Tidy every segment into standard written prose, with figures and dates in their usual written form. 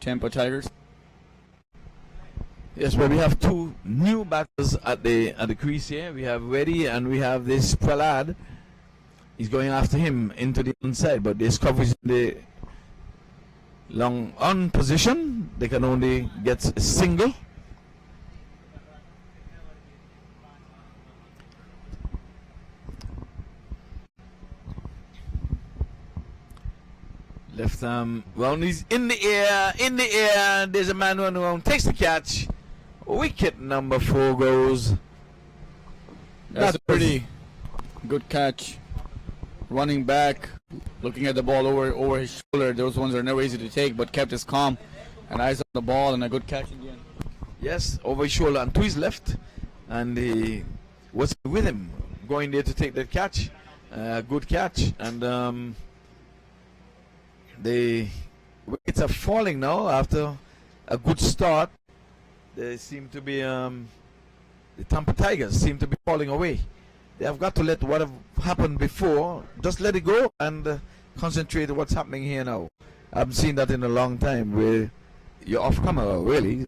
Tampa Tigers. Yes, but we have two new batters at the crease here. We have Reddy and we have this Pralad. He's going after him into the inside, but this coverage in the long on position. They can only get a single. Left arm round, he's in the air, there's a man running around, takes the catch. Wicket number 4 goes. That's a pretty good catch. Running back, looking at the ball over his shoulder. Those ones are never easy to take, but kept his calm and eyes on the ball, and a good catch in the end. Yes, over his shoulder and to his left, and he was with him going there to take that catch. Good catch, and the wickets are falling now after a good start. They seem to be the Tampa Tigers seem to be falling away. They have got to let what have happened before, just let it go and concentrate on what's happening here now. I haven't seen that in a long time, where you're off camera, really.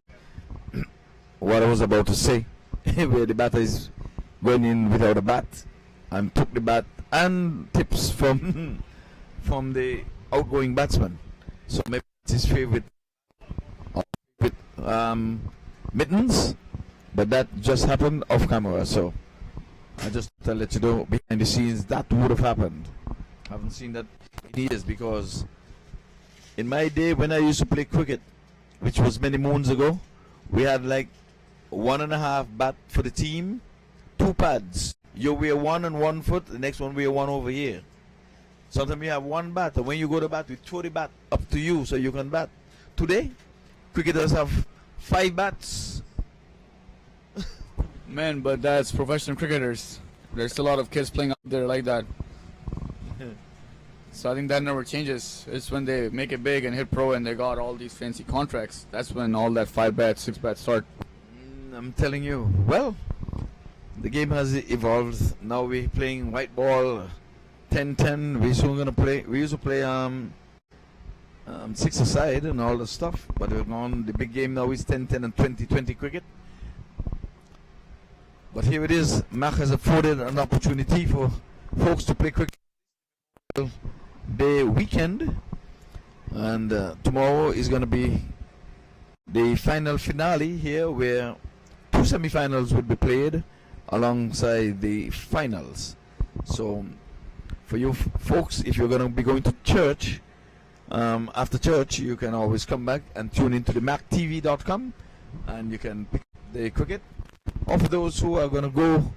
What I was about to say, where the batter is going in without a bat and took the bat and tips from the outgoing batsman. So maybe it's his favorite mittens, but that just happened off camera. So I just to let you know, behind the scenes, that would have happened. I haven't seen that in years, because in my day when I used to play cricket, which was many moons ago, we had like 1.5 bat for the team, 2 pads. You wear one on one foot, the next one wear one over here. Sometimes you have 1 bat, and when you go to bat, we throw the bat up to you so you can bat. Today, cricketers have 5 bats. Man, but that's professional cricketers. There's a lot of kids playing out there like that. So I think that never changes. It's when they make it big and hit pro and they got all these fancy contracts. That's when all that 5 bats, 6 bats start. I'm telling you, well, the game has evolved. Now we're playing white ball, 10-10. We're soon gonna play. We used to play 6-a-side and all the stuff, but we're gone. The big game now is 10-10 and 20-20 cricket. But here it is. MAQ has afforded an opportunity for folks to play cricket day weekend, and tomorrow is going to be the final finale here, where 2 semi-finals would be played alongside the finals. So for you folks, if you're going to be going to church, after church, you can always come back and tune into the maqtv.com, and you can pick the cricket. Or for those who are going to go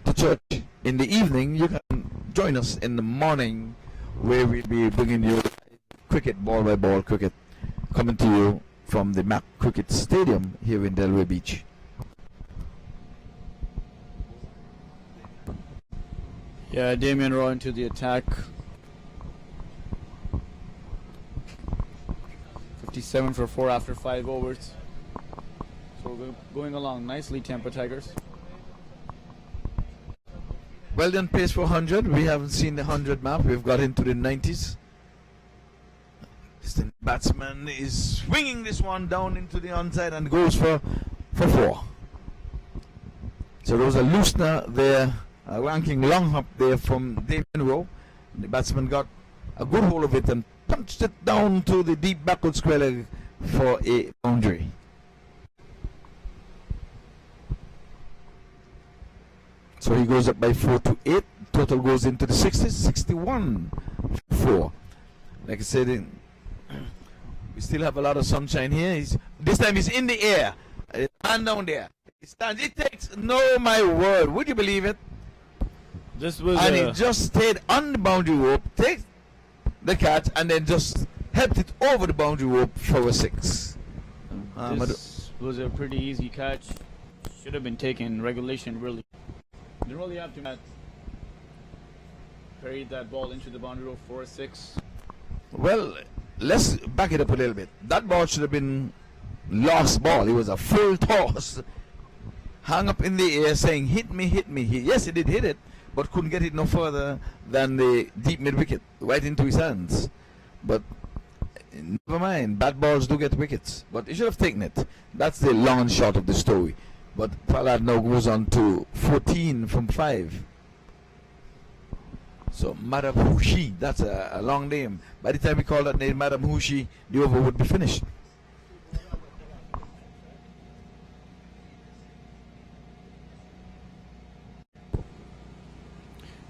to church in the evening, you can join us in the morning, where we'll be bringing you cricket, ball by ball cricket, coming to you from the MAQ Cricket Stadium here in Delray Beach. Yeah, Damien Roy into the attack. 57 for 4 after 5 overs. So we're going along nicely, Tampa Tigers. Well done, pace for 100. We haven't seen the 100 map. We've got into the 90s. The batsman is swinging this one down into the onside and goes for 4. So those are Loosener there, ranking long hop there from Damien Rowe. The batsman got a good hold of it and punched it down to the deep backward square leg for a boundary. So he goes up by 4-8. Total goes into the 60s, 61-4. Like I said, we still have a lot of sunshine here. This time he's in the air. And down there. He stands. It takes, no, my word. Would you believe it? And he just stayed on the boundary rope, takes the catch, and then just helped it over the boundary rope for a 6. This was a pretty easy catch. Should have been taken regulation, really. Didn't really have to carry that ball into the boundary rope for a 6. Well, let's back it up a little bit. That ball should have been lost ball. It was a full toss, hung up in the air, saying, "Hit me, hit me." Yes, he did hit it, but couldn't get it no further than the deep mid wicket, right into his hands. But never mind. Bad balls do get wickets, but he should have taken it. That's the long and short of the story. But Prahlad now goes on to 14 from 5. So Madam Hushi, that's a long name. By the time we call that name Madam Hushi, the over would be finished.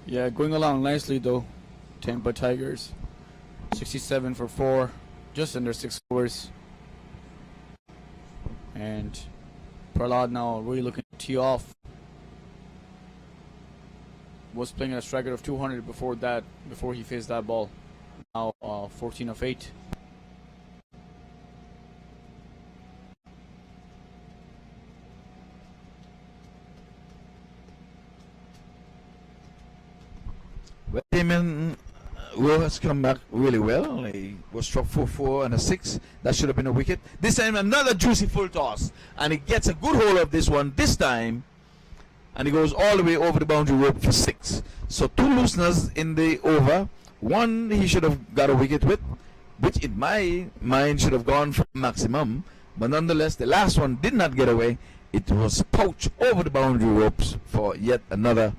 Yeah, going along nicely though. Tampa Tigers, 67 for 4, just under 6 overs. And Prahlad now really looking to tee off. Was playing at a striker of 200 before that, before he faced that ball. Now 14 of 8. Well, Damon Will has come back really well. He was struck 4-4 and a 6. That should have been a wicket. This time another juicy full toss. And he gets a good hold of this one this time. And he goes all the way over the boundary rope for 6. So 2 looseners in the over. 1 he should have got a wicket with, which in my mind should have gone for maximum. But nonetheless, the last one did not get away. It was pouched over the boundary ropes for yet another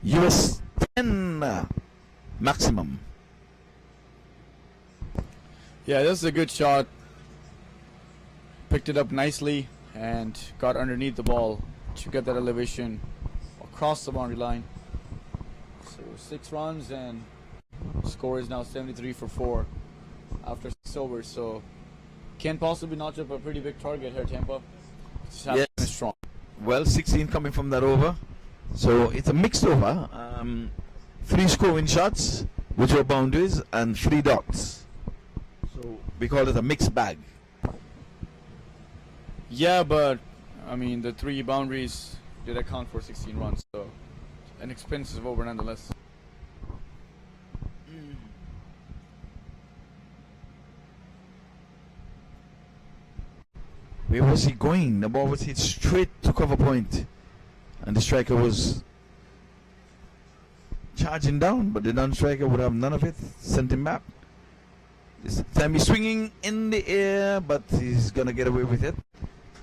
US10 maximum. Yeah, this is a good shot. Picked it up nicely and got underneath the ball to get that elevation across the boundary line. So 6 runs and score is now 73 for 4 after 6 overs. So can possibly notch up a pretty big target here, Tampa. Yes. Strong. Well, 16 coming from that over. So it's a mixed over. 3 scoring shots, which were boundaries, and 3 dots. So we call it a mixed bag. Yeah, but I mean the 3 boundaries did account for 16 runs, so an expensive over nonetheless. Where was he going? The ball was hit straight to cover point, and the striker was charging down, but the non-striker would have none of it. Sent him back. This time he's swinging in the air, but he's gonna get away with it,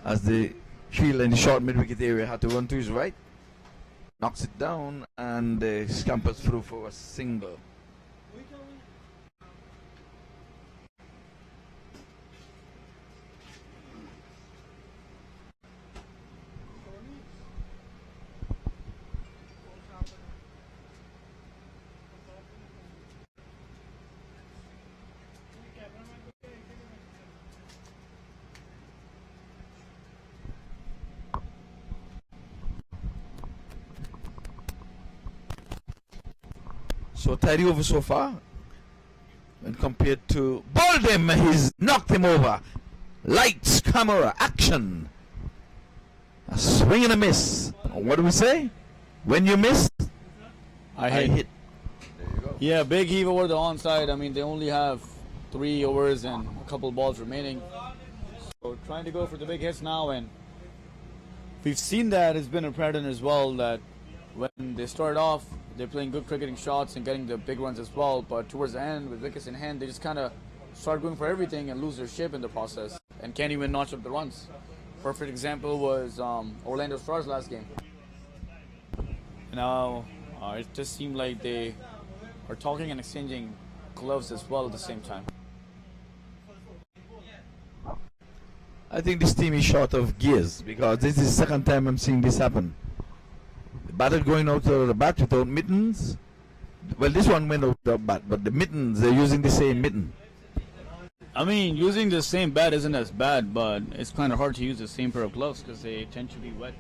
as the field in the short mid-wicket area had to run to his right. Knocks it down and scampers through for a single. So tidy over so far. When compared to bowled him, he's knocked him over. Lights, camera, action. A swing and a miss. What do we say? When you miss, I hit. There you go. Yeah, big heave over the onside. I mean, they only have 3 overs and a couple balls remaining. So trying to go for the big hits now, and we've seen that it's been a pattern as well, that when they start off, they're playing good cricketing shots and getting the big runs as well, but towards the end, with wickets in hand, they just kind of start going for everything and lose their shape in the process and can't even notch up the runs. Perfect example was Orlando Stars last game. Now, it just seemed like they are talking and exchanging gloves as well at the same time. I think this team is short of gears, because this is the second time I'm seeing this happen. The batter going out of the bat without mittens. Well, this one went out of the bat, but the mittens, they're using the same mitten. I mean, using the same bat isn't as bad, but it's kind of hard to use the same pair of gloves because they tend to be wet.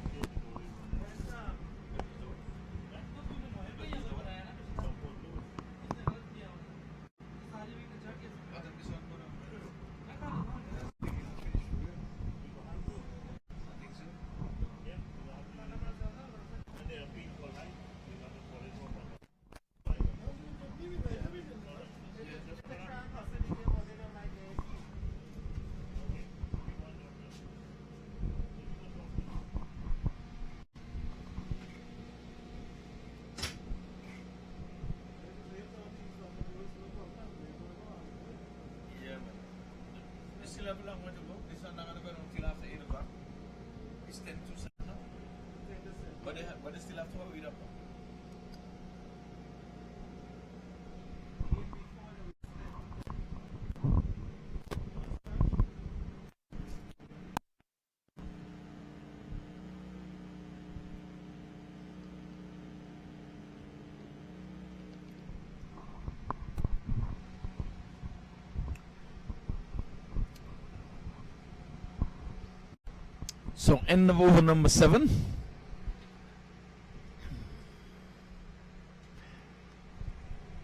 have a long way to go. This one not going to go until after 8 o'clock. It's 10 to 7 now. But they still have to hurry it up. So end of over number 7.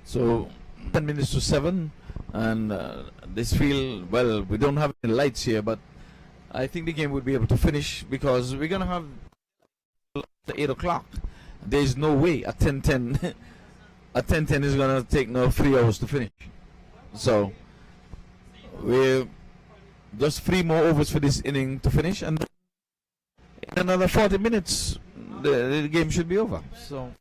So 10 minutes to 7, and this field, well, we don't have any lights here, but I think the game will be able to finish because we're gonna have at 8 o'clock. There is no way at 10:10 at 10:10 is gonna take now 3 hours to finish. So we're just 3 more overs for this inning to finish, and in another 40 minutes the game should be over. So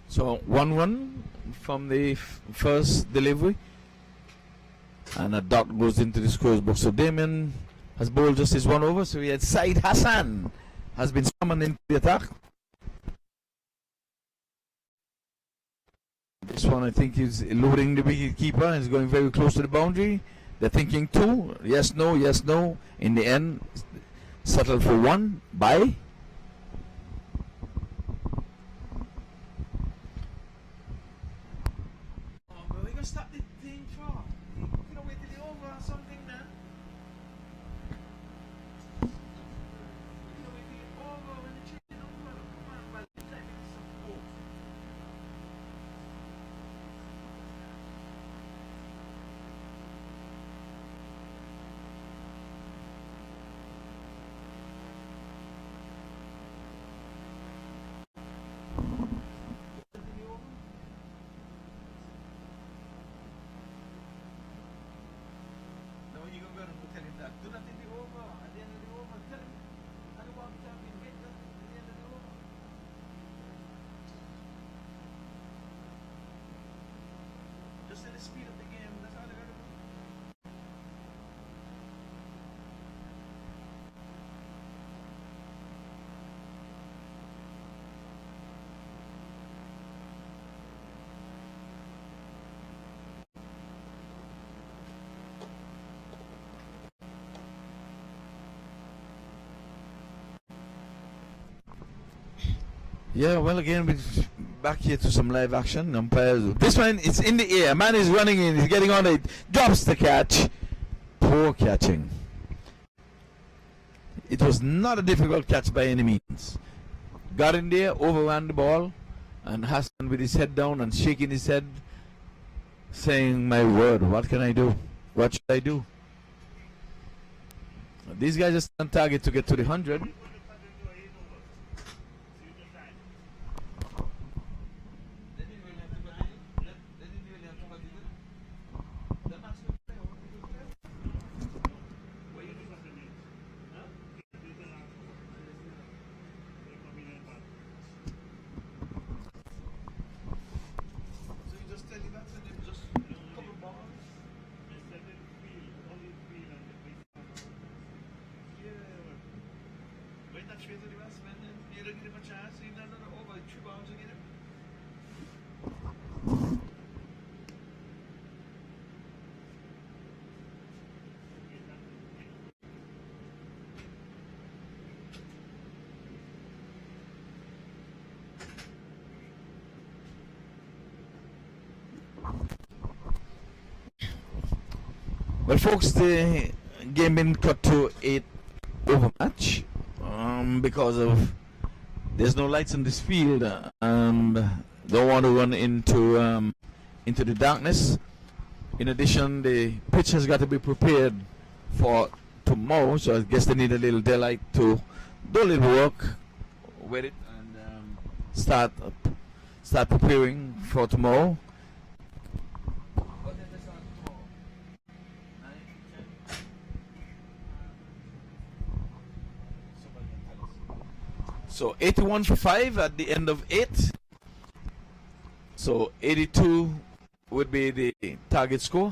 So 1-1 from the first delivery, and a dot goes into the scores book. So Damien has bowled just his 1 over. So we had Said Hassan has been summoned into the attack. This one I think is eluding the wicket keeper and is going very close to the boundary. They're thinking 2, yes, no, yes, no. In the end, settled for 1 by. Stop the thing for. You could have waited over or something, man. You could have waited over when the chicken over. Come on, man. It's like it's some hope. Do not in the over. At the end of the over, tell him. I don't want to have him get that at the end of the over. Just at the speed of the game, that's all they got to do. Yeah, well, again, we're back here to some live action. Umpires. This one, it's in the air. A man is running in. He's getting on it. Drops the catch. Poor catching. It was not a difficult catch by any means. Got in there, overran the ball, and Hassan with his head down and shaking his head, saying, "My word, what can I do? What should I do?" These guys are still on target to get to the 100. Well, folks, the game been cut to 8 over match because of there's no lights on this field, and don't want to run into the darkness. In addition, the pitch has got to be prepared for tomorrow, so I guess they need a little daylight to do a little work with it and start preparing for tomorrow. So 81 for 5 at the end of 8. So 82 would be the target score.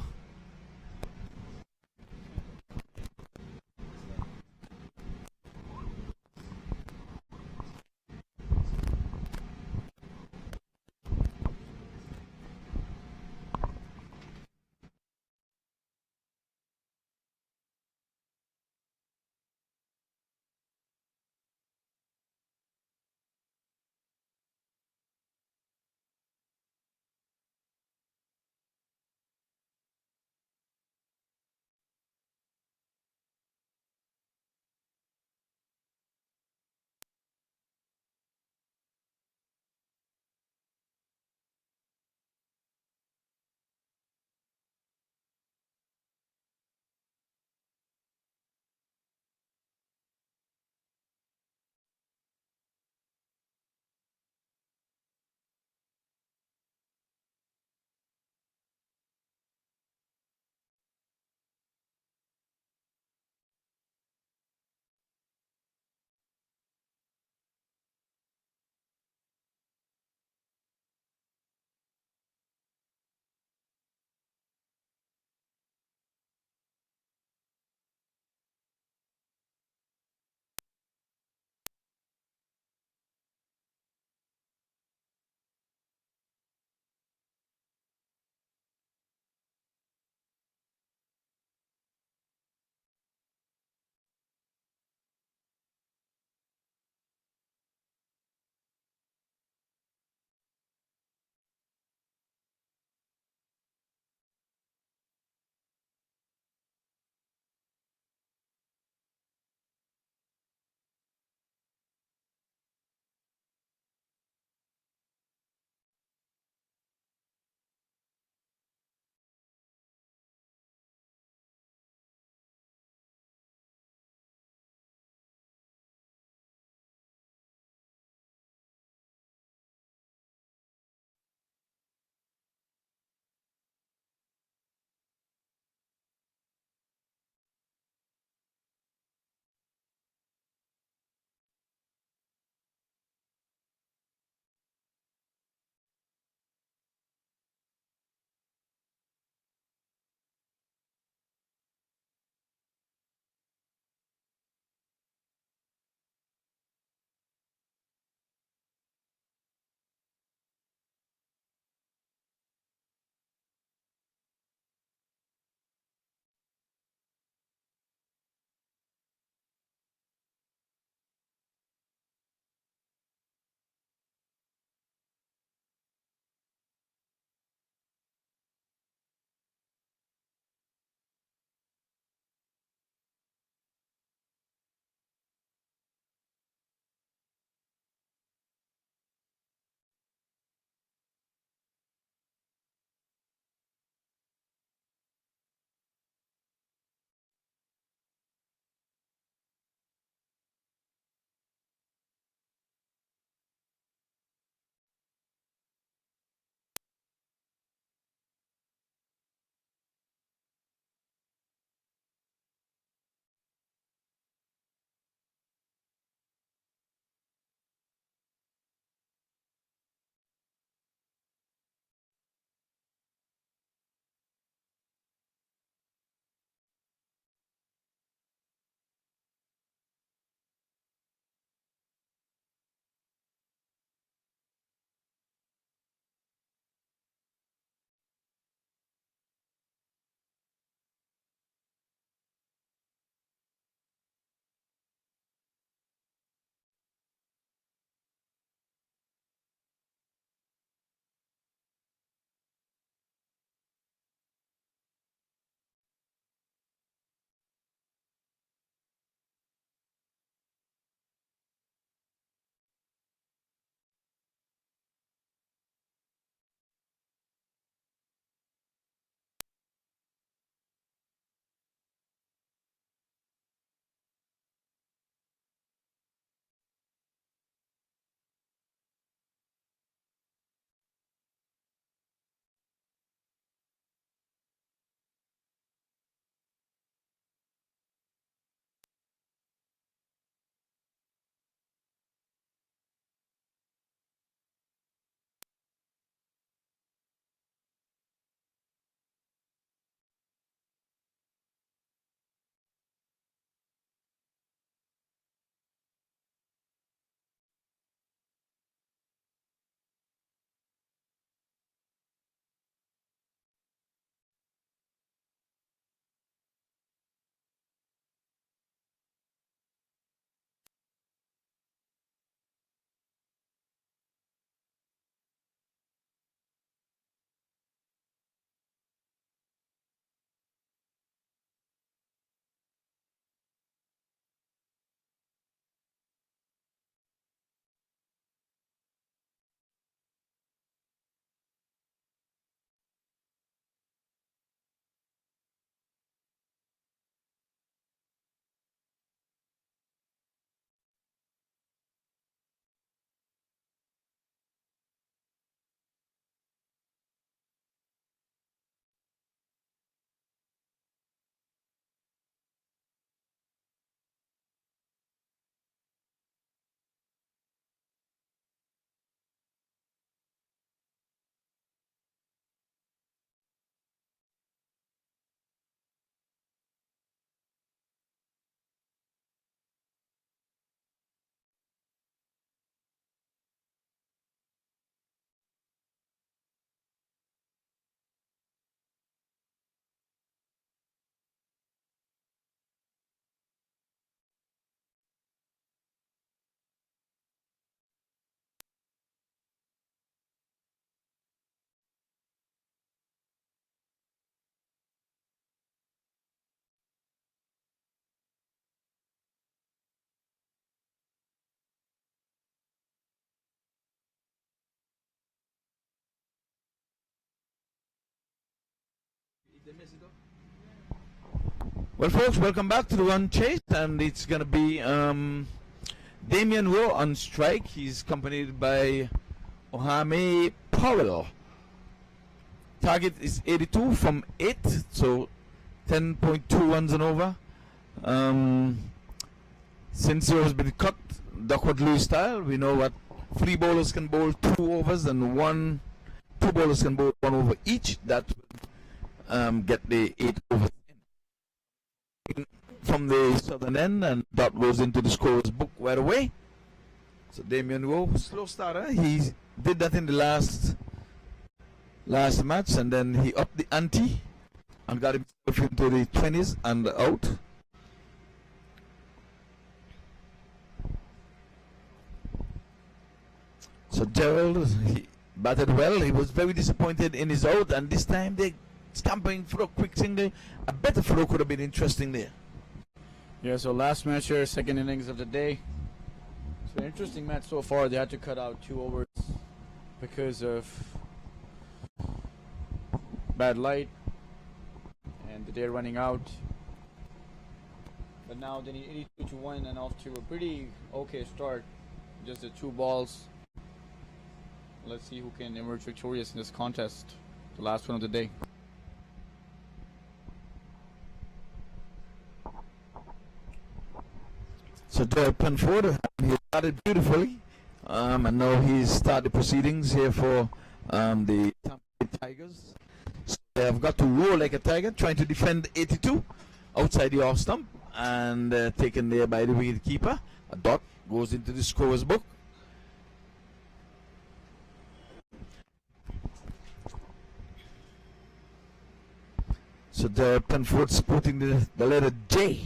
Well, folks, welcome back to the run chase, and it's going to be Damian Rowe on strike. He's accompanied by Ohame Powell. Target is 82 from 8, so 10.2 runs and over. Since he has been cut Duckworth Lewis style, we know what 3 bowlers can bowl 2 overs and 2 bowlers can bowl 1 over each. That would get the 8 overs in from the southern end, and that goes into the scorer's book right away. So Damian Rowe, slow starter. He did that in the last match, and then he upped the ante and got himself into the 20s and out. So Gerald, he batted well. He was very disappointed in his out, and this time they scampering for a quick single. A better throw could have been interesting there. Yeah, so last match here, second innings of the day. It's been an interesting match so far. They had to cut out 2 overs because of bad light and the day running out. But now they need 82 to win and off to a pretty okay start. Just the 2 balls. Let's see who can emerge victorious in this contest. The last one of the day. So Derek Penford, he started beautifully, and now he's started proceedings here for the Tampa Bay Tigers. So they have got to roll like a tiger, trying to defend 82 outside the off stump, and taken there by the wicket keeper. A dot goes into the scorer's book. So Derek Penford supporting the letter J.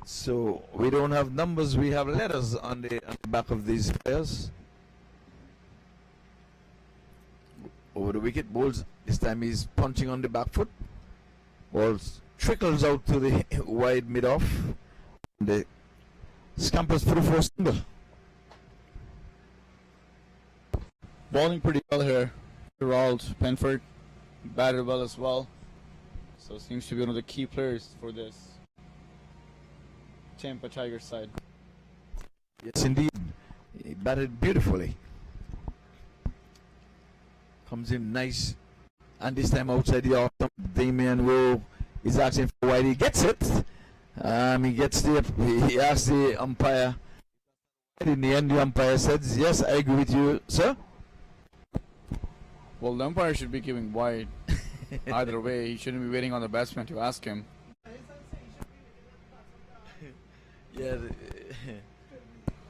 So we don't have numbers, we have letters on the back of these players. Over the wicket, balls this time he's punching on the back foot. Balls trickles out to the wide mid off. The scampers through for a single. Bowling pretty well here. Gerald Penford batted well as well. So seems to be one of the key players for this Tampa Tigers side. Yes, indeed. He batted beautifully. Comes in nice. And this time outside the off stump, Damian Rowe is asking for wide. He gets it. He gets he asks the umpire. In the end, the umpire says, yes, I agree with you, sir. Well, the umpire should be giving wide. Either way, he shouldn't be waiting on the batsman to ask him. Yeah.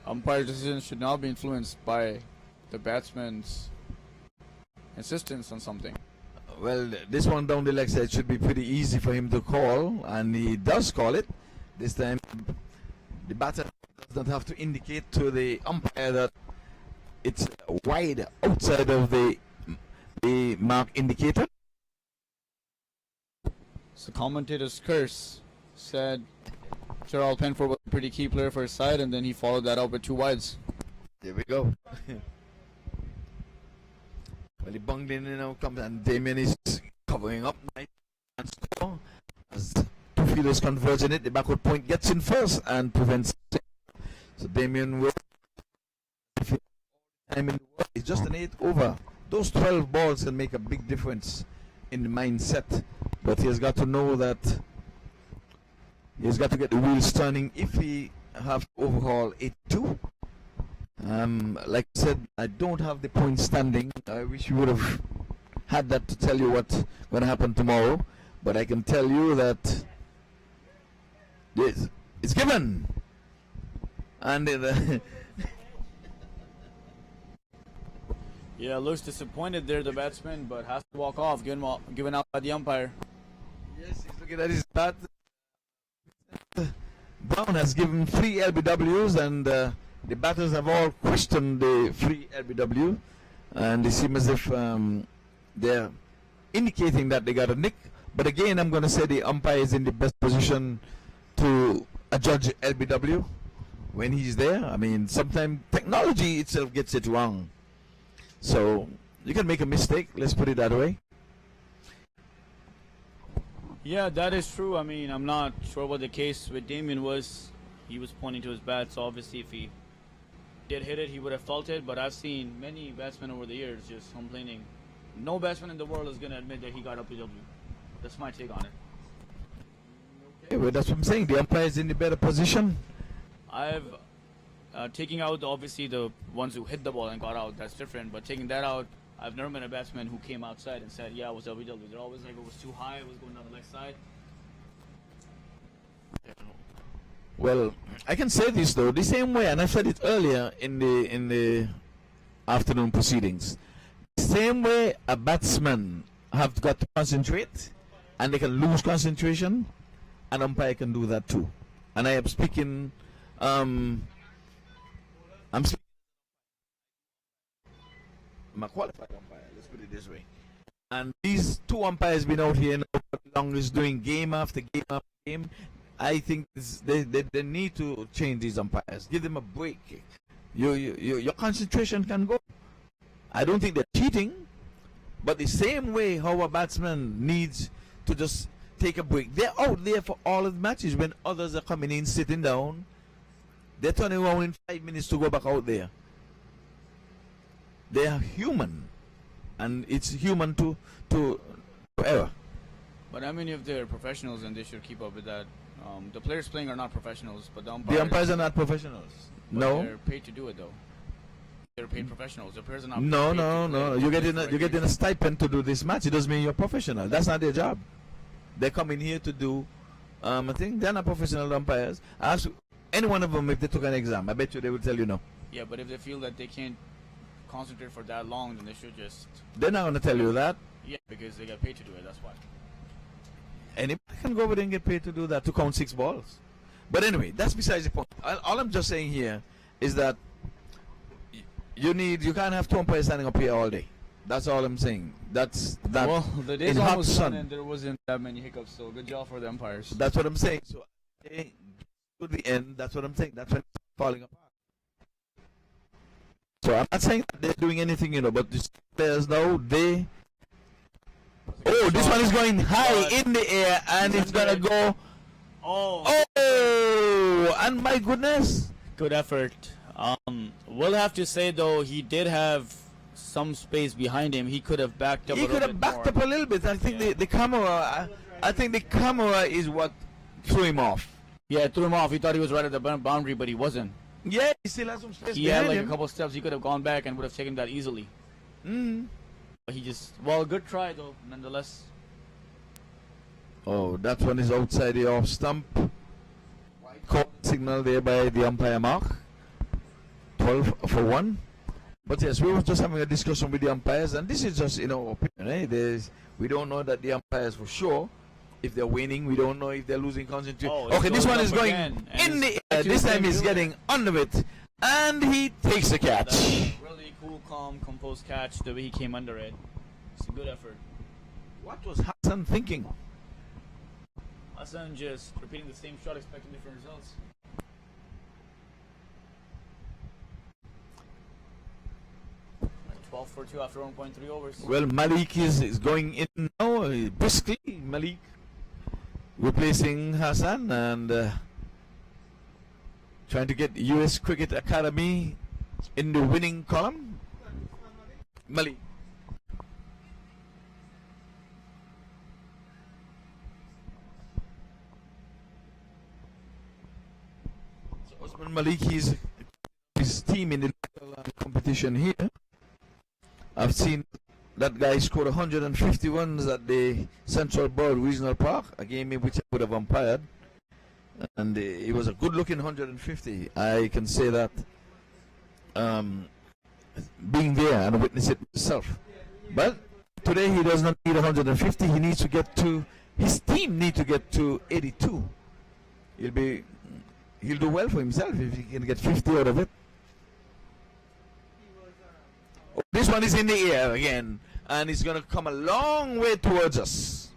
Umpire decisions should not be influenced by the batsman's insistence on something. Well, this one down the leg side should be pretty easy for him to call, and he does call it. This time, the batter does not have to indicate to the umpire that it's wide outside of the mark indicator. So commentator's curse said Gerald Penford was a pretty key player for his side, and then he followed that up with 2 wides. There we go. Well, he bunged in and now comes, and Damian is covering up. Nice and strong. As 2 fielders converging it, the backward point gets in first and prevents it. So Damian will time in the world. It's just an 8 over. Those 12 balls can make a big difference in the mindset, but he has got to know that he's got to get the wheels turning if he have to overhaul 82. Like I said, I don't have the point standing. I wish you would have had that to tell you what's going to happen tomorrow, but I can tell you that it's given. And yeah, looks disappointed there, the batsman, but has to walk off, given out by the umpire. Yes, he's looking at his bat. Brown has given 3 LBWs, and the batters have all questioned the 3 LBW, and they seem as if they're indicating that they got a nick. But again, I'm going to say the umpire is in the best position to judge LBW when he's there. I mean, sometimes technology itself gets it wrong. So you can make a mistake, let's put it that way. Yeah, that is true. I mean, I'm not sure what the case with Damien was. He was pointing to his bat, so obviously if he did hit it, he would have felt it. But I've seen many batsmen over the years just complaining. No batsman in the world is going to admit that he got WW. That's my take on it. Okay, well, that's what I'm saying. The umpire is in the better position. I've taking out obviously the ones who hit the ball and got out. That's different. But taking that out, I've never met a batsman who came outside and said, "Yeah, it was WW." They're always like, "It was too high. It was going down the leg side." Well, I can say this though, the same way, and I said it earlier in the afternoon proceedings. The same way a batsman have got to concentrate, and they can lose concentration, an umpire can do that too. And I am speaking. I'm speaking. I'm a qualified umpire. Let's put it this way. And these two umpires been out here now for the longest, doing game after game after game. I think they need to change these umpires. Give them a break. Your concentration can go. I don't think they're cheating, but the same way how a batsman needs to just take a break. They're out there for all of the matches when others are coming in, sitting down. They're turning around in 5 minutes to go back out there. They are human, and it's human to error. But I mean, if they're professionals, then they should keep up with that. The players playing are not professionals, but the umpires are not professionals. No, they're paid to do it though. They're paid professionals. The players are not. No. You're getting a stipend to do this match. It doesn't mean you're professional. That's not their job. They come in here to do. I think they're not professional umpires. Ask any one of them if they took an exam. I bet you they will tell you no. Yeah, but if they feel that they can't concentrate for that long, then they should just. They're not going to tell you that. Yeah, because they get paid to do it. That's why. Anybody can go over there and get paid to do that, to count 6 balls. But anyway, that's besides the point. All I'm just saying here is that you can't have 2 umpires standing up here all day. That's all I'm saying. That's that. Well, the day's in hot almost sun. done and there wasn't that many hiccups, so good job for the umpires. That's what I'm saying. So to the end, that's what I'm saying. That's when it's falling apart. So I'm not saying that they're doing anything, but the players now, they. Oh, this one is going high in the air, and it's gonna go. Oh, and my goodness. good effort. We'll have to say though, he did have some space behind him. He could have backed up. He could have backed up a little bit. I think the camera. I think the camera is what threw him off. Yeah, it threw him off. He thought he was right at the boundary, but he wasn't. Yeah, he still has some space He had behind like him. a couple steps. He could have gone back and would have taken that easily. But he just, good try though, nonetheless. Oh, that one is outside the off stump. Call signal there by the umpire mark. 12 for 1. But yes, we were just having a discussion with the umpires, and this is just opinion. We don't know that the umpires for sure. If they're winning, we don't know if they're losing concentration. Oh, okay, this one is going again, in the air. This time he's getting under it, and he takes the catch. That's a really cool, calm, composed catch. The way he came under it, it's a good effort. What was Hassan thinking? Hassan just repeating the same shot, expecting different results. Like 12 for 2 after 1.3 overs. Well, Malik is going in now, briskly. Malik replacing Hassan and trying to get US Cricket Academy in the winning column. Malik. So Osman Malik, his team in the local competition here. I've seen that guy scored 150 runs at the Central Board Regional Park, a game in which I would have umpired. And it was a good-looking 150. I can say that being there and witness it myself. But today he does not need 150. He needs to get to, his team need to get to 82. He'll do well for himself if he can get 50 out of it. Oh, this one is in the air again, and it's going to come a long way towards us.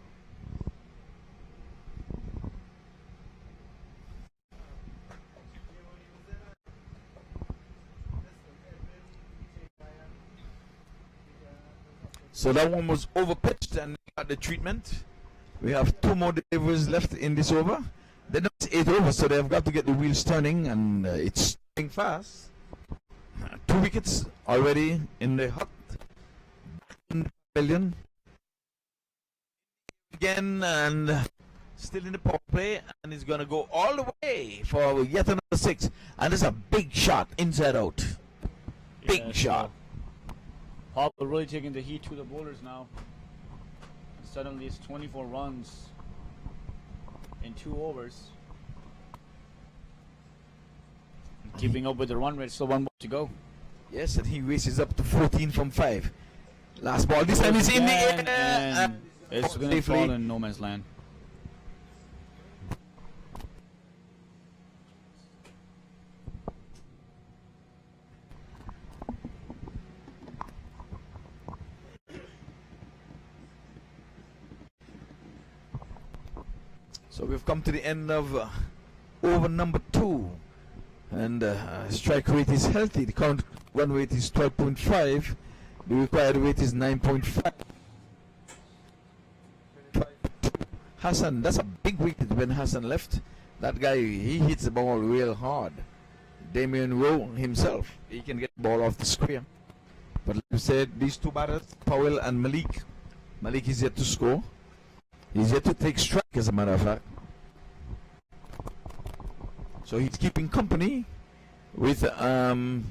So that one was overpitched and got the treatment. We have 2 more deliveries left in this over. Then it's 8 overs, so they've got to get the wheels turning, and it's turning fast. 2 wickets already in the hot in the pavilion. Again, and still in the power play, and he's going to go all the way for yet another 6. And it's a big shot, inside out. Big shot. Pop really taking the heat to the bowlers now. Suddenly it's 24 runs in 2 overs. Keeping up with the run rate, still 1 ball to go. Yes, and he races up to 14 from 5. Last ball, this time is in the air. And it's going to fall in no man's land. So we've come to the end of over number 2, and strike rate is healthy. The current run rate is 12.5. The required rate is 9.5. Hassan, that's a big wicket when Hassan left. That guy, he hits the ball real hard. Damien Rowe himself, he can get the ball off the square. But like I said, these 2 batters, Powell and Malik. Malik is yet to score. He's yet to take strike, as a matter of fact. So he's keeping company with Omain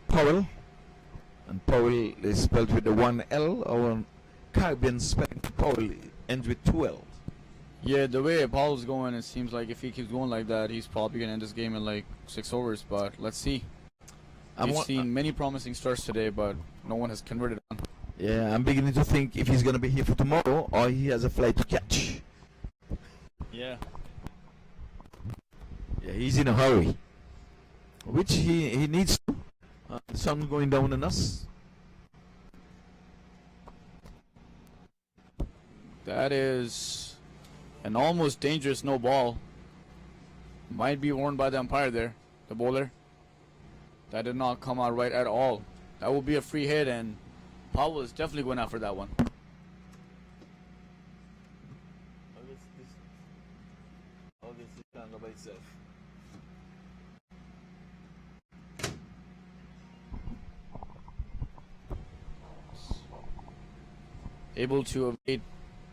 Powell. And Powell is spelled with the 1L, or Caribbean spelling Powell ends with 2 L's. Yeah, the way Powell's going, it seems like if he keeps going like that, he's probably going to end this game in like 6 overs. But let's see. We've seen many promising starts today, but no one has converted on. Yeah, I'm beginning to think if he's going to be here for tomorrow or he has a flight to catch. Yeah. Yeah, he's in a hurry. Which he needs to. The sun's going down on us. That is an almost dangerous no ball. Might be warned by the umpire there, the bowler. That did not come out right at all. That will be a free hit, and Powell is definitely going out for that one. Obviously, can't go by itself. Able to evade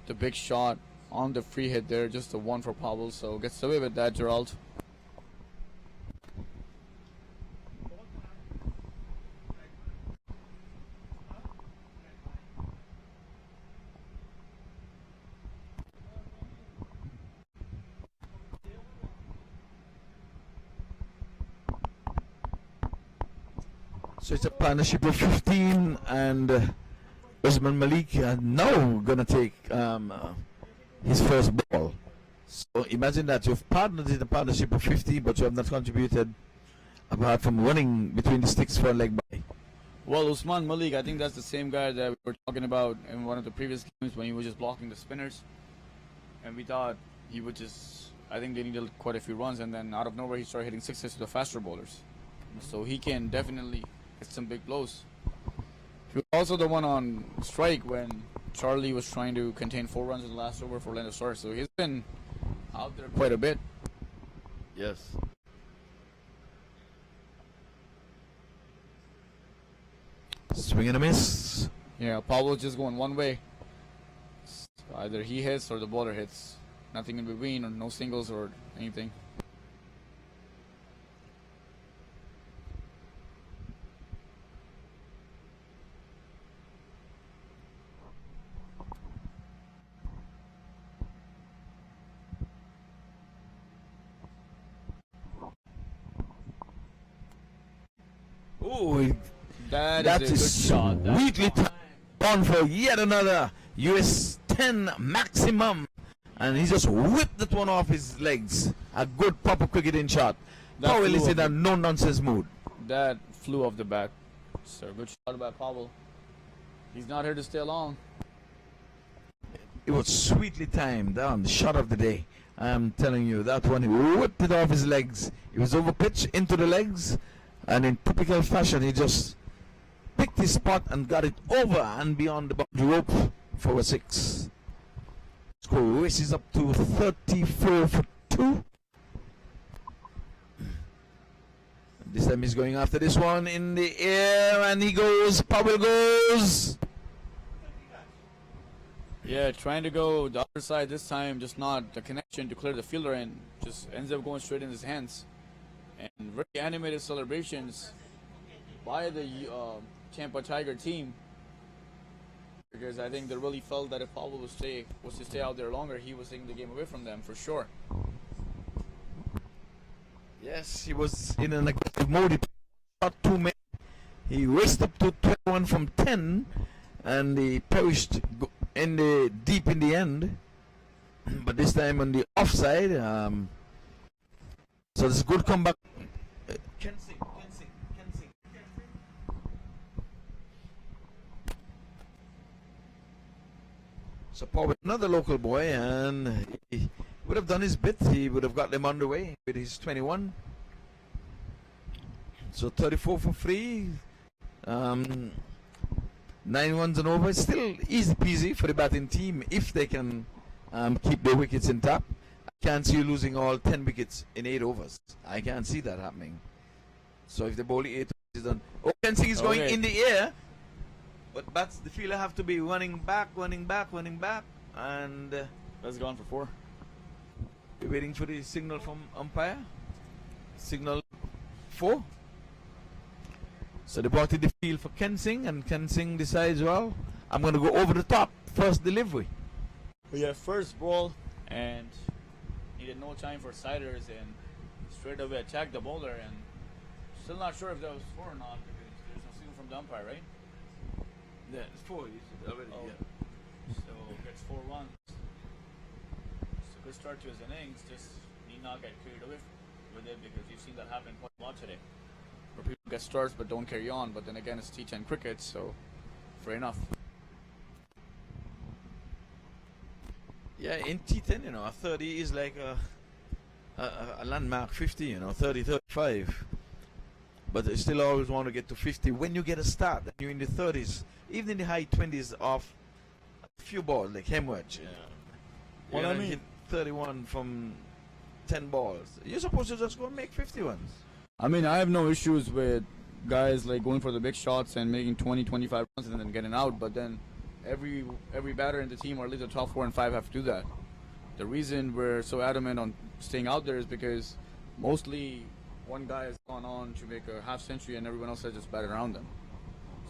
the big shot on the free hit there, just the one for Powell, so gets away with that, Gerald. So it's a partnership of 15, and Usman Malik now gonna take his first ball. So imagine that you've partnered in a partnership of 50, but you have not contributed apart from running between the sticks for a leg by. Well, Usman Malik, I think that's the same guy that we were talking about in one of the previous games when he was just blocking the spinners, and we thought he would just, I think they needed quite a few runs, and then out of nowhere he started hitting 6s to the faster bowlers. So he can definitely hit some big blows. He was also the one on strike when Charlie was trying to contain 4 runs in the last over for Orlando Stars, so he's been out there quite a bit. Yes. Swing and a miss. Yeah, Pablo's just going one way. Either he hits or the bowler hits. Nothing in between, or no singles or anything. Oh, That is a good shot. Sweetly on for yet another US10 maximum. And he just whipped that one off his legs. A good proper cricketing shot. Powell is in a no-nonsense mood. That flew off the bat. So good shot by Powell. He's not here to stay long. It was sweetly timed on the shot of the day. I'm telling you, that one, he whipped it off his legs. It was over pitch into the legs. And in typical fashion, he just picked his spot and got it over and beyond the boundary rope for a 6. Score races up to 34 for 2. This time he's going after this one in the air, and he goes. Powell goes. Yeah, trying to go the other side this time, just not the connection to clear the fielder, and just ends up going straight in his hands. And very animated celebrations by the Tampa Tiger team, because I think they really felt that if Powell was to stay out there longer, he was taking the game away from them for sure. Yes, he was in an aggressive mode. He shot 2 men. He raced up to 21 from 10, and he perished deep in the end. But this time on the offside. So it's a good comeback. Kensing. So Paul, another local boy, and he would have done his bit. He would have got them underway with his 21. So 34 for 3. 9 runs and over. It's still easy peasy for the batting team if they can keep their wickets intact. I can't see you losing all 10 wickets in 8 overs. I can't see that happening. So if the bowling 8 overs is done. Oh, Kensing is going in the air. But bats, the fielder have to be running back. And That's gone for 4. we're waiting for the signal from umpire. Signal 4. So they brought in the field for Kensing, and Kensing decides, well, I'm going to go over the top. First delivery. We had first ball and needed no time for siders, and straight away attacked the bowler, and still not sure if that was 4 or not, because there's no signal from the umpire, right? Yeah, it's 4 already. Oh. Yeah. So gets 4 runs. So good start to his innings. Just need not get carried away with it, because you've seen that happen quite a lot today, where people get starts but don't carry on. But then again, it's T10 cricket, so fair enough. Yeah, in T10, a 30 is like a landmark 50, 30, 35. But you still always want to get to 50 when you get a start. And you're in the 30s, even in the high 20s off a few balls, like hemorrhage. Well, I mean, hit 31 from 10 balls. You're supposed to just go and make 50 ones. I mean, I have no issues with guys like going for the big shots and making 20, 25 runs and then getting out, but then every batter in the team, or at least the top 4 and 5, have to do that. The reason we're so adamant on staying out there is because mostly one guy has gone on to make a half century and everyone else has just batted around them.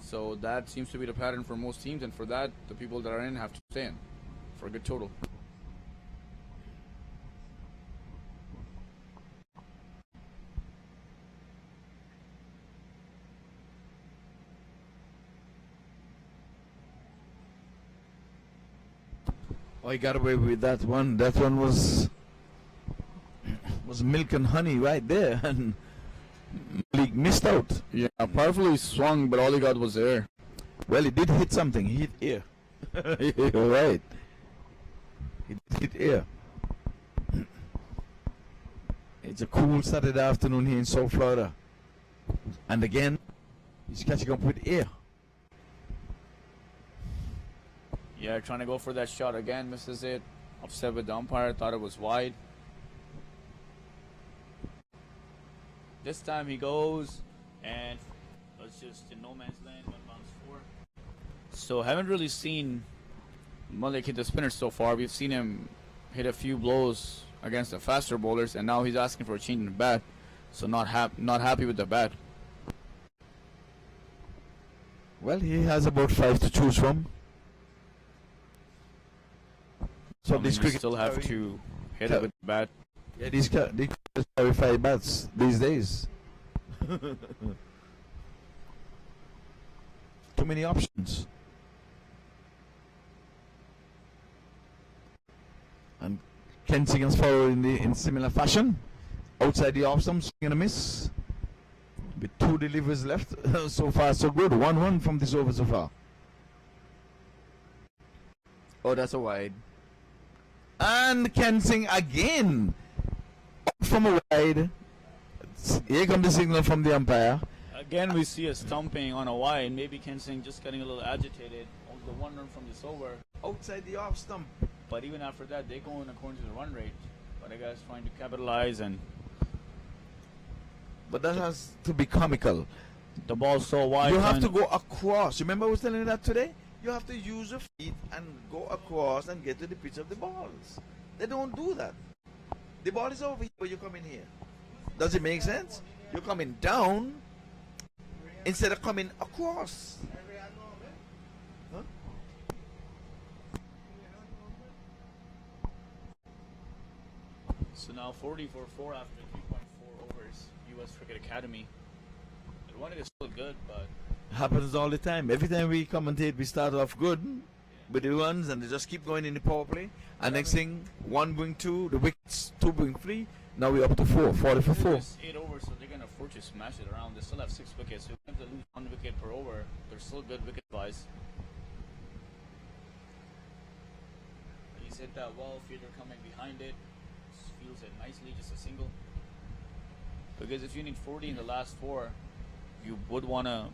So that seems to be the pattern for most teams, and for that, the people that are in have to stay in for a good total. Oh, he got away with that one. That one was milk and honey right there, and Malik missed out. Yeah, powerfully swung, but all he got was air. Well, he did hit something. He hit air. You're right. He did hit air. It's a cool Saturday afternoon here in South Florida. And again, he's catching up with air. Yeah, trying to go for that shot again, misses it. Upset with the umpire, thought it was wide. This time he goes, and it's just in no man's land, 1 bounce 4. So haven't really seen Malik hit the spinner so far. We've seen him hit a few blows against the faster bowlers, and now he's asking for a change in the bat. So not happy with the bat. Well, he has about 5 to choose from. So these cricket still have to hit it with the bat. Yeah, these carry 5 bats these days. Too many options. And Kensington's following in similar fashion. Outside the off stump, swing and a miss. With 2 deliveries left. So far, so good. 1-1 from this over so far. Oh, that's a wide. And Kensing again. From a wide. Here comes the signal from the umpire. Again, we see a stumping on a wide. Maybe Kensing just getting a little agitated. The 1 run from this over. Outside the off stump. But even after that, they go in according to the run rate. But I guess trying to capitalize, and But that has to be comical. the ball's so wide. You have and to go across. Remember I was telling you that today? You have to use your feet and go across and get to the pitch of the balls. They don't do that. The ball is over here, but you come in here. Does it make sense? You're coming down instead of coming across. Huh? So now 40 for 4 after 3.4 overs. U.S. Cricket Academy. The running is still good, but Happens all the time. Every time we commentate, we start off good with the runs and they just keep going in the power play. And next thing, 1 bring 2, the wickets, 2 bring 3. Now we're up to 4, 40 for 4. it's 8 overs, so they're gonna force to smash it around. They still have 6 wickets. So if they lose 1 wicket per over, they're still good wicket wise. He's hit that well. Fielder coming behind it, feels it nicely, just a single. Because if you need 40 in the last 4, you would wanna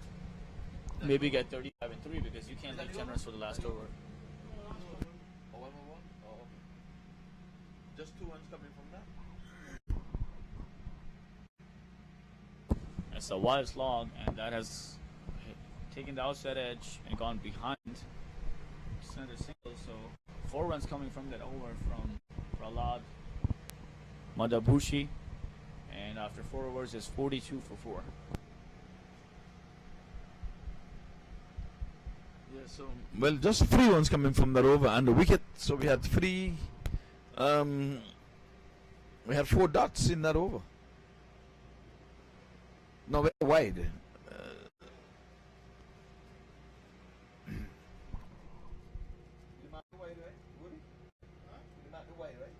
maybe get 35 and 3 because you can't leave 10 runs for the last over. Oh, 1 more 1? Oh, okay. Just 2 runs coming from that. It's a wild slog, and that has taken the outside edge and gone behind center single. So 4 runs coming from that over from Prahlad Madabushi, and after 4 overs is 42 for 4. Yeah, so well, just 3 runs coming from that over and the wicket. So we had 3. We had 4 dots in that over. No, very wide. You mark the wide, right? Woody? Huh? You mark the wide, right?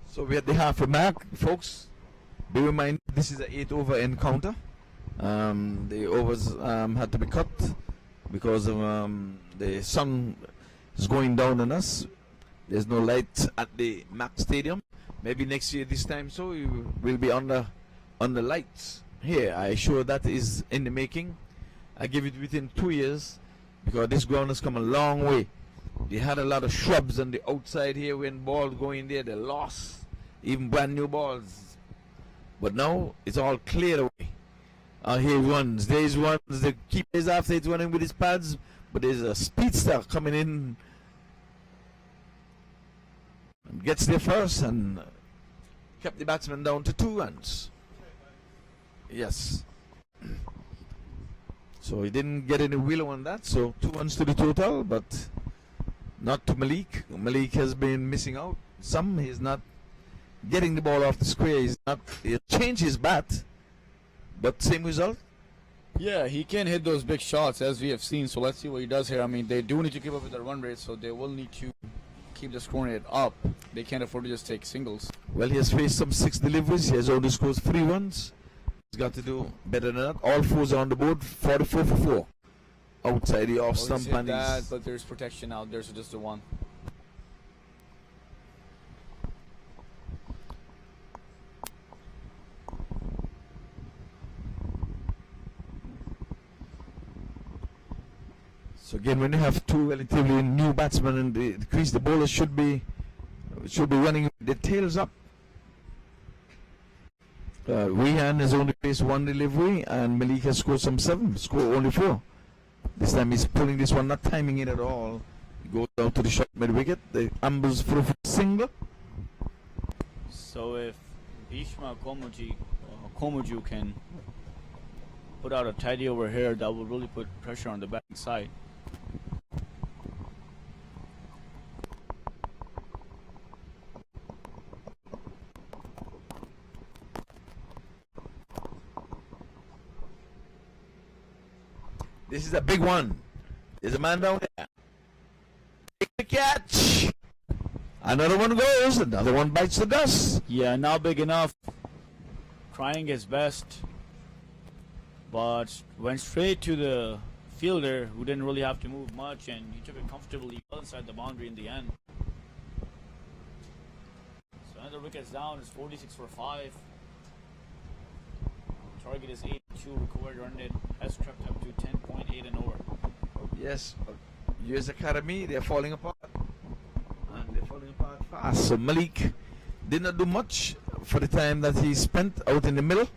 So we had the half a mark, folks. Be reminded, this is an 8 over encounter. The overs had to be cut because of the sun is going down on us. There's no light at the MAQ Stadium. Maybe next year this time, so we will be on the lights here. I sure that is in the making. I give it within 2 years because this ground has come a long way. They had a lot of shrubs on the outside here when balls go in there. They lost even brand new balls. But now it's all cleared away. Here runs. There's runs. The keeper is after it running with his pads. But there's a speedster coming in. And gets there first and kept the batsman down to 2 runs. Yes. So he didn't get any wheel on that. So 2 runs to the total. But not to Malik. Malik has been missing out. He's not getting the ball off the square. He'll change his bat, but same result. Yeah, he can hit those big shots as we have seen. So let's see what he does here. I mean, they do need to keep up with their run rate, so they will need to keep the scoring rate up. They can't afford to just take singles. Well, he has faced some 6 deliveries. He has only scored 3 runs. He's got to do better than that. All 4s are on the board. 44 for 4. Outside the off stump, and that, but there's protection out there, so just the 1. So again, when you have 2 relatively new batsmen in the crease, the bowlers should be running the tails up. Rehan has only faced 1 delivery, and Malik has scored some 7. Scored only 4. This time he's pulling this one, not timing it at all. He goes down to the short mid wicket. The ambles for a single. So if Bhishma Komuju can put out a tidy over here, that will really put pressure on the batting side. This is a big one. There's a man down there. Take the catch. Another one goes. Another one bites the dust. Yeah, not big enough. Trying his best, but went straight to the fielder who didn't really have to move much, and he took it comfortably well inside the boundary in the end. So another wicket's down. It's 46 for 5. Target is 82. Recovered run rate has crept up to 10.8 and over. Yes, US Academy, they're falling apart. And they're falling apart fast. So Malik did not do much for the time that he spent out in the middle.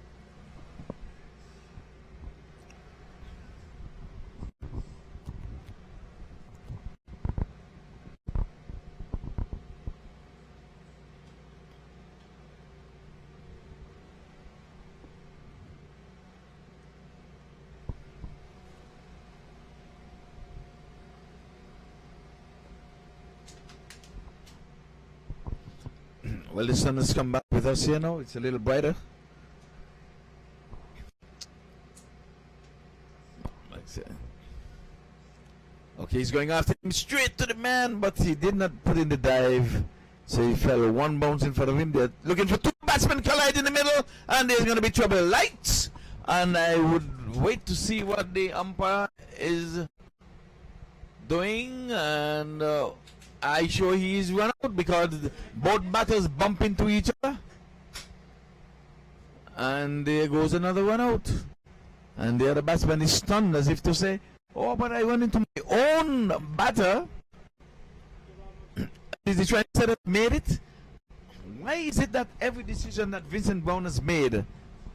Well, the sun has come back with us here now. It's a little brighter. Like so. Okay, he's going after him straight to the man, but he did not put in the dive. So he fell one bounce in front of him. They're looking for two batsmen collide in the middle, and there's going to be trouble. Lights! And I would wait to see what the umpire is doing, and I sure he's run out because both batters bump into each other. And there goes another one out. And the other batsman is stunned as if to say, oh, but I run into my own batter. Is he trying to say that made it? Why is it that every decision that Vincent Brown has made,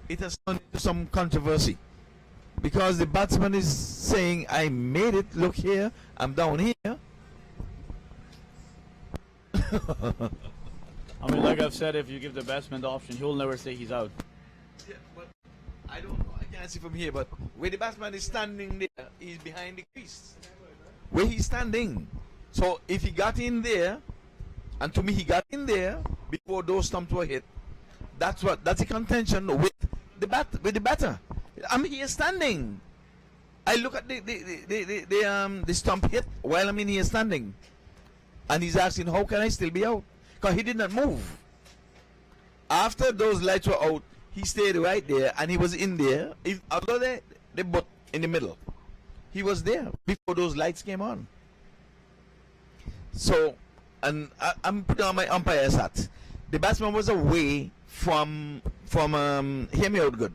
it has turned into some controversy? Because the batsman is saying, I made it, look here, I'm down here. I mean, like I've said, if you give the batsman the option, he'll never say he's out. Yeah, but I don't know. I can't see from here, but where the batsman is standing there, he's behind the crease. Where he's standing. So if he got in there, and to me he got in there before those stumps were hit, that's a contention with the batter. I'm here standing. I look at the stump hit while I'm in here standing. And he's asking, how can I still be out? Because he did not move. After those lights were out, he stayed right there and he was in there. Although they both in the middle, he was there before those lights came on. So, and I'm putting on my umpire's hat. The batsman was away from hear me out good.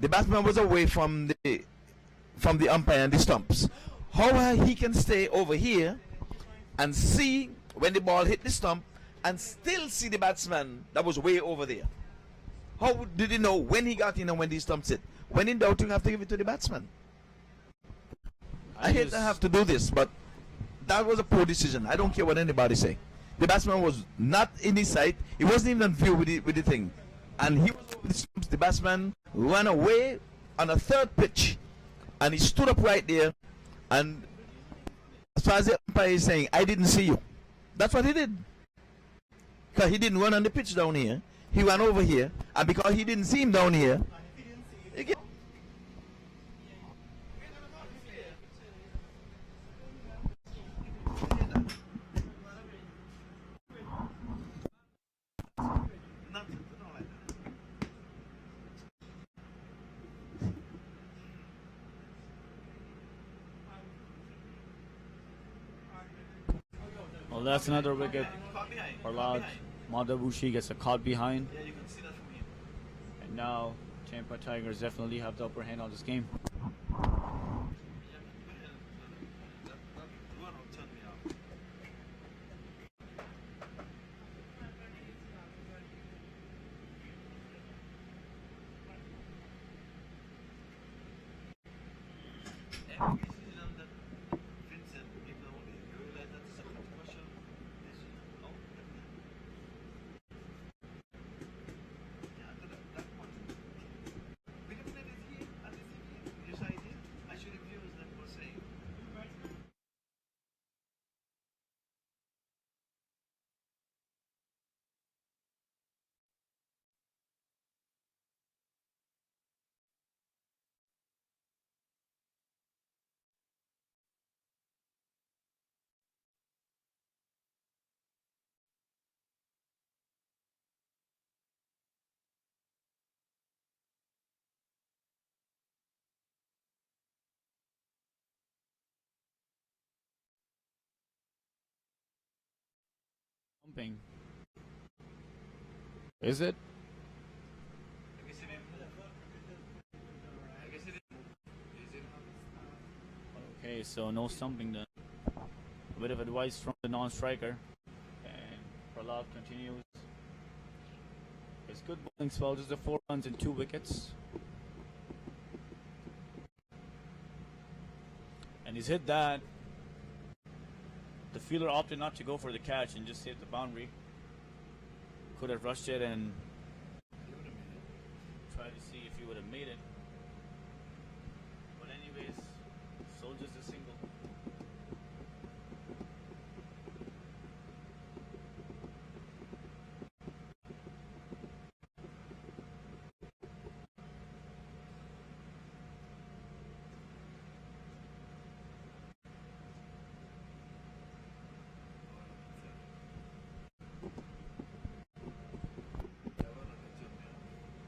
The batsman was away from the umpire and the stumps. How he can stay over here and see when the ball hit the stump and still see the batsman that was way over there? How did he know when he got in and when the stumps hit? When in doubt, you have to give it to the batsman. I hate to have to do this, but that was a poor decision. I don't care what anybody say. The batsman was not in his sight. He wasn't even on view with the thing. And he was over the stumps. The batsman ran away on a third pitch. And he stood up right there. And as far as the umpire is saying, I didn't see you. That's what he did. Because he didn't run on the pitch down here. He ran over here. And because he didn't see him down here, Well, that's another wicket. Parlad Madabushi gets a caught behind. And now Tampa Tigers definitely have the upper hand on this game. stumping. Is it? Okay, so no stumping then. A bit of advice from the non-striker. And Prahlad continues. It's good bowling spell, just the 4 runs and 2 wickets. And he's hit that. The fielder opted not to go for the catch and just hit the boundary. Could have rushed it and tried to see if he would have made it. But anyways, so just a single.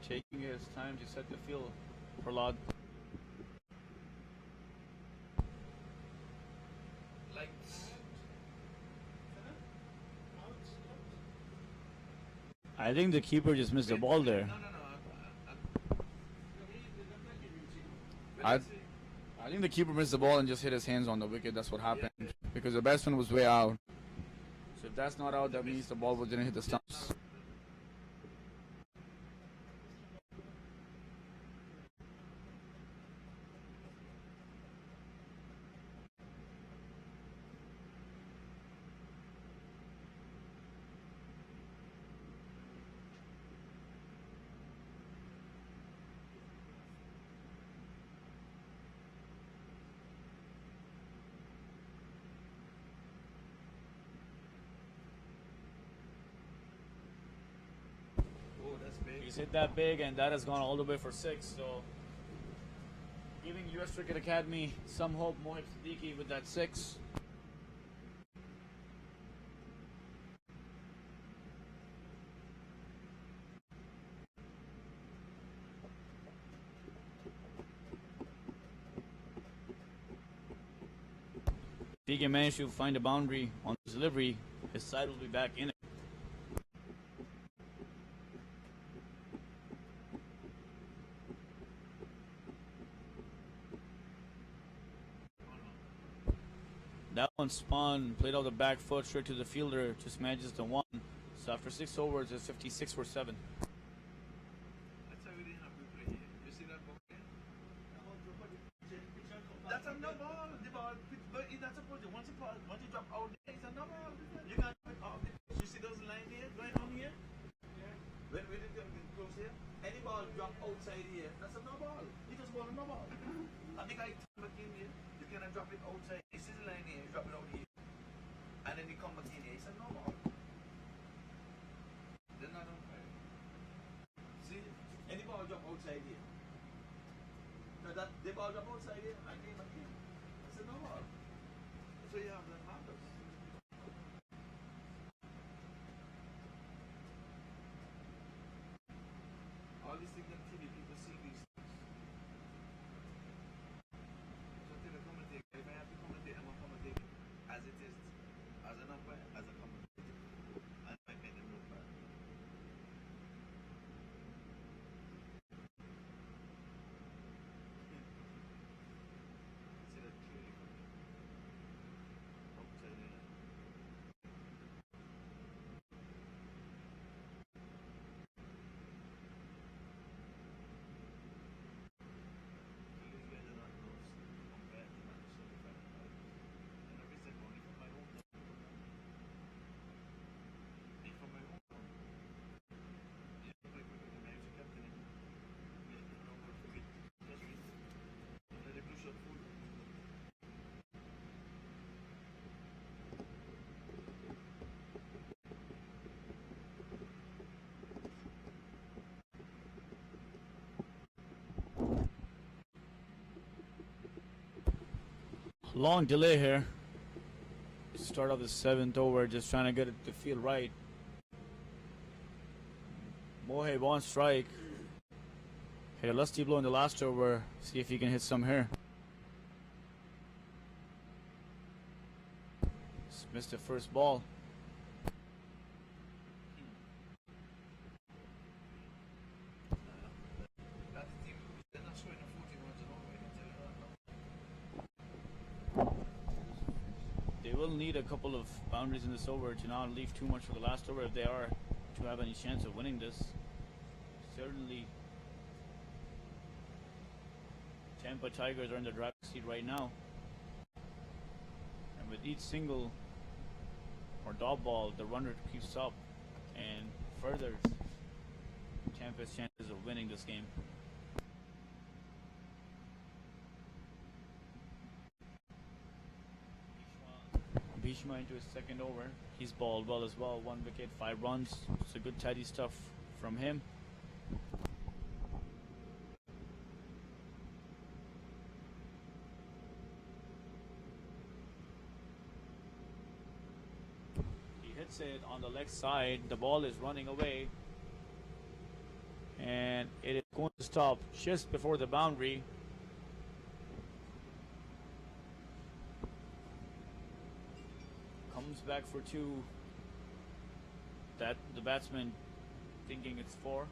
Taking his time to set the field, Prahlad. I think the keeper just missed the ball there. I think the keeper missed the ball and just hit his hands on the wicket. That's what happened. Because the batsman was way out. So if that's not out, that means the ball didn't hit the stumps. He's hit that big, and that has gone all the way for 6. So, giving US Cricket Academy some hope. Mohib Siddiqui with that 6. If he can manage to find a boundary on his delivery, his side will be back in it. That one spun, played out the back foot straight to the fielder, just manages the 1. So after 6 overs, it's 56 for 7. That's how we didn't have to play here. You see that ball here? That's a no ball. The ball, but that's a project. Once you drop out there, it's a no ball. You can't do it off. You see those lines here, going on here? Yeah. When we did close here, any ball drop outside here, that's a no ball. You just ball a no ball. And the guy come back in here, you cannot drop it outside. You see the line here, you drop it out here. And then you come back in here, it's a no ball. They're not on fire. See, any ball drop outside here. No, that the ball drop outside here and came back in. It's a no ball. So you have the handles. All these things on TV, people see these things. So to the commentator, if I have to commentate, I'm going to commentate as it is, as an umpire, as a commentator. And I make them look bad. See that clearly from there. Outside there. These guys are not close compared to Manchester United. And I wish that only from my home. If from my home. Yeah, like with the American captain. Yeah, no more forget. Just read. Let the blue shot full. Long delay here. Start of the 7th over, just trying to get it to feel right. Mohib on strike. Hit a lusty blow in the last over. See if he can hit some here. Just missed the first ball. will need a couple of boundaries in this over to not leave too much for the last over if they are to have any chance of winning this. Certainly, Tampa Tigers are in the driver's seat right now. And with each single or dot ball, the runner keeps up and furthers Tampa's chances of winning this game. Bhishma into his second over. He's balled well as well. 1 wicket, 5 runs. It's a good tidy stuff from him. He hits it on the leg side. The ball is running away. And it is going to stop just before the boundary. Comes back for 2. That the batsman thinking it's 4,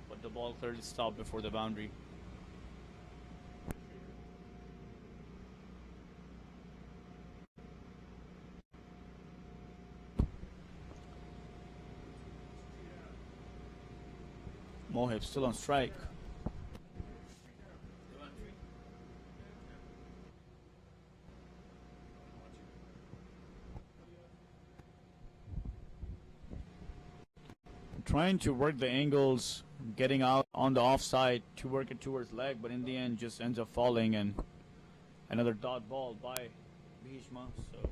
but the ball clearly stopped before the boundary. Mohib still on strike. Trying to work the angles, getting out on the offside to work it towards leg, but in the end just ends up falling, and another dot ball by Bhishma. So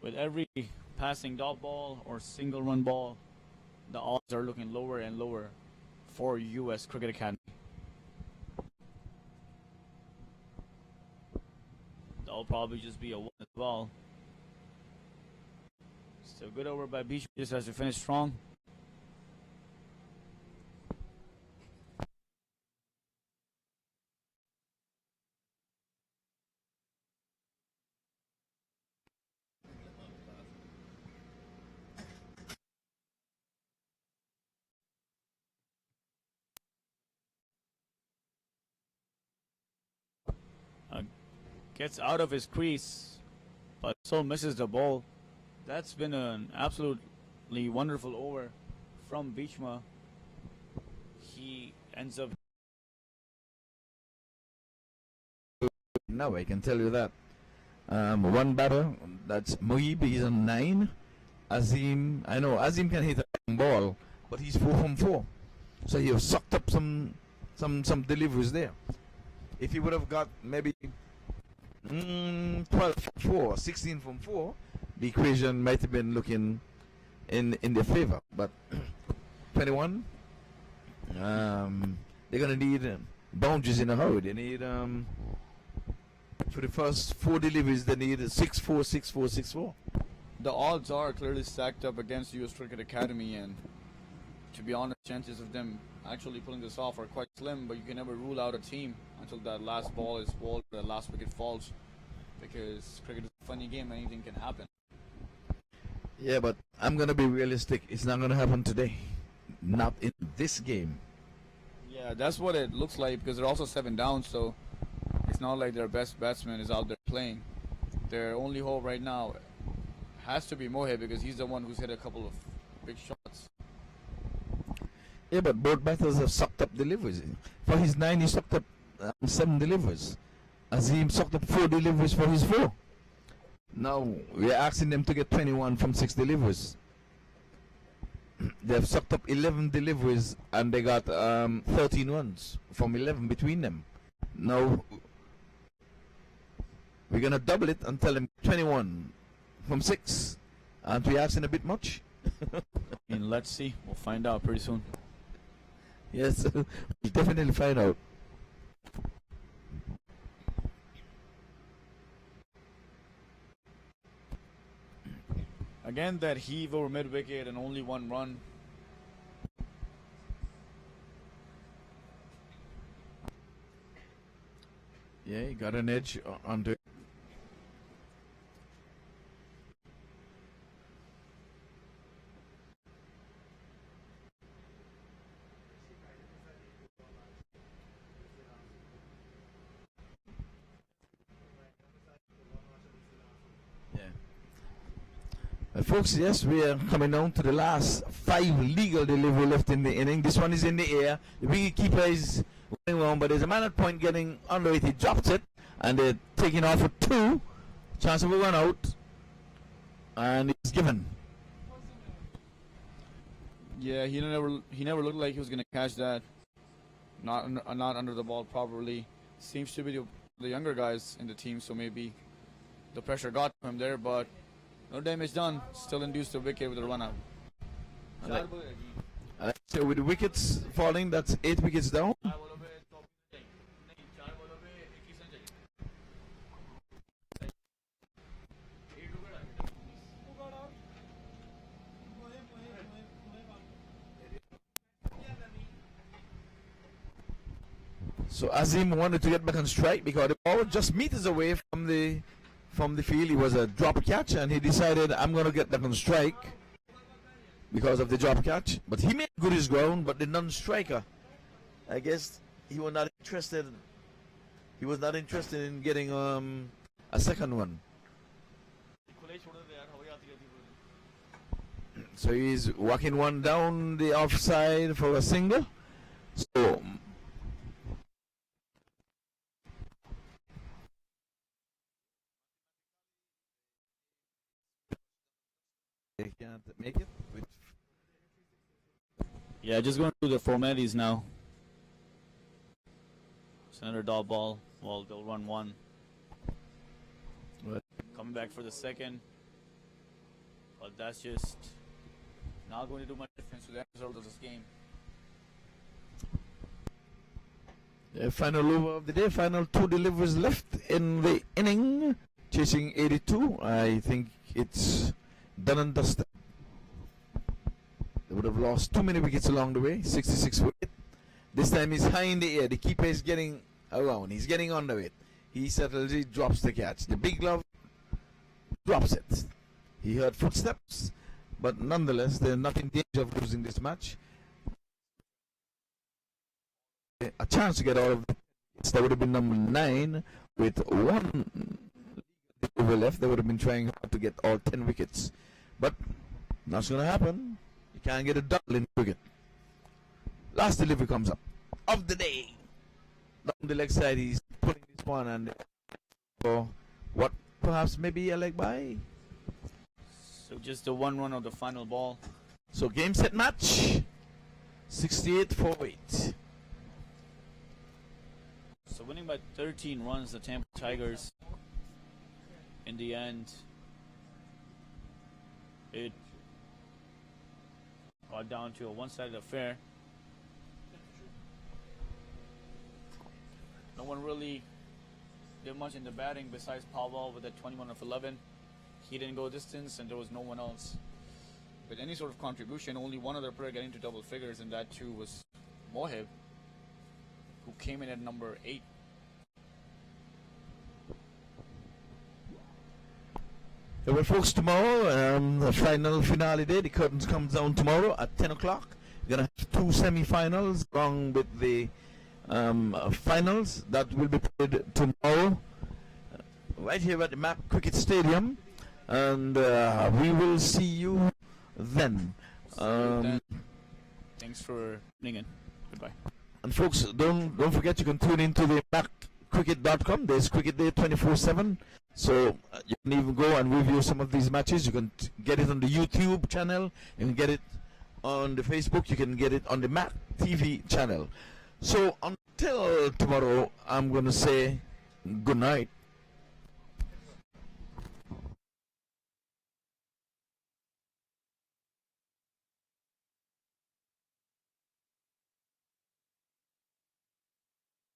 with every passing dot ball or single run ball, the odds are looking lower and lower for US Cricket Academy. That'll probably just be a 1 as well. So good over by Bhishma, just has to finish strong. Gets out of his crease, but still misses the ball. That's been an absolutely wonderful over from Bhishma. He ends up. No, I can tell you that. One batter, that's Mohib, he's on 9. Azim, I know Azim can hit a long ball, but he's 4 from 4. So he have sucked up some deliveries there. If he would have got maybe 12 from 4, 16 from 4, the equation might have been looking in their favor. But 21, they're going to need boundaries in a hurry. They need, for the first 4 deliveries, they need 6-4, 6-4, 6-4. The odds are clearly stacked up against US Cricket Academy, and to be honest, chances of them actually pulling this off are quite slim, but you can never rule out a team until that last ball is bowled, the last wicket falls, because cricket is a funny game, anything can happen. Yeah, but I'm going to be realistic. It's not going to happen today. Not in this game. Yeah, that's what it looks like, because they're also 7 down, so it's not like their best batsman is out there playing. Their only hope right now has to be Mohib, because he's the one who's hit a couple of big shots. Yeah, but both batters have sucked up deliveries. For his 9, he sucked up 7 deliveries. Azim sucked up 4 deliveries for his 4. Now we're asking them to get 21 from 6 deliveries. They've sucked up 11 deliveries and they got 13 runs from 11 between them. Now we're gonna double it and tell them 21 from 6. Aren't we asking a bit much? And let's see, we'll find out pretty soon. Yes, we'll definitely find out. Again, that heave over mid wicket and only 1 run. Yeah, he got an edge onto it. folks, yes, we are coming down to the last 5 legal delivery left in the inning. This one is in the air. The wicket keeper is going around, but there's a man at point getting under it. He drops it, and they're taking off for 2. Chance of a run out, and it's given. Yeah, he never looked like he was gonna catch that. Not under the ball properly. Seems to be the younger guys in the team, so maybe the pressure got to him there, but no damage done. Still induced the wicket with a run out. So with the wickets falling, that's 8 wickets down. So Azim wanted to get back on strike because the ball was just meters away from the field. It was a drop catch, and he decided, I'm going to get back on strike because of the drop catch. But he made good his ground, but the non-striker, I guess he was not interested. He was not interested in getting a second one. So he's walking one down the offside for a single. So they can't make it. Yeah, just going through the formalities now. It's another dot ball. Well, they'll run 1. What? Coming back for the second. But that's just not going to do much difference to the end result of this game. The final over of the day. Final 2 deliveries left in the inning. Chasing 82. I think it's done and dusted. They would have lost too many wickets along the way. 66 wicket. This time he's high in the air. The keeper is getting around. He's getting under it. He settles it, drops the catch. The big glove drops it. He heard footsteps, but nonetheless, they're not in danger of losing this match. A chance to get out of this. That would have been number 9 with 1 over left. They would have been trying hard to get all 10 wickets, but that's going to happen. You can't get a double in cricket. Last delivery comes up of the day. Down the leg side, he's putting this one, and for what perhaps maybe a leg by. So just the 1 run of the final ball. So game, set, match. 68 for 8. So winning by 13 runs, the Tampa Tigers. In the end, it got down to a one-sided affair. No one really did much in the batting besides Powell with that 21 of 11. He didn't go distance, and there was no one else with any sort of contribution. Only one other player getting to double figures, and that too was Mohib, who came in at number 8. Well, folks, tomorrow, the final finale day, the curtains comes down tomorrow at 10 o'clock. We're going to have 2 semi-finals along with the finals that will be played tomorrow right here at the MAQ Cricket Stadium, and we will see you then. Thanks for tuning in. Goodbye. And folks, don't forget you can tune into the maqtv.com. There's Cricket Day 24/7. So you can even go and review some of these matches. You can get it on the YouTube channel. You can get it on the Facebook. You can get it on the MAQ TV channel. So until tomorrow, I'm going to say good night.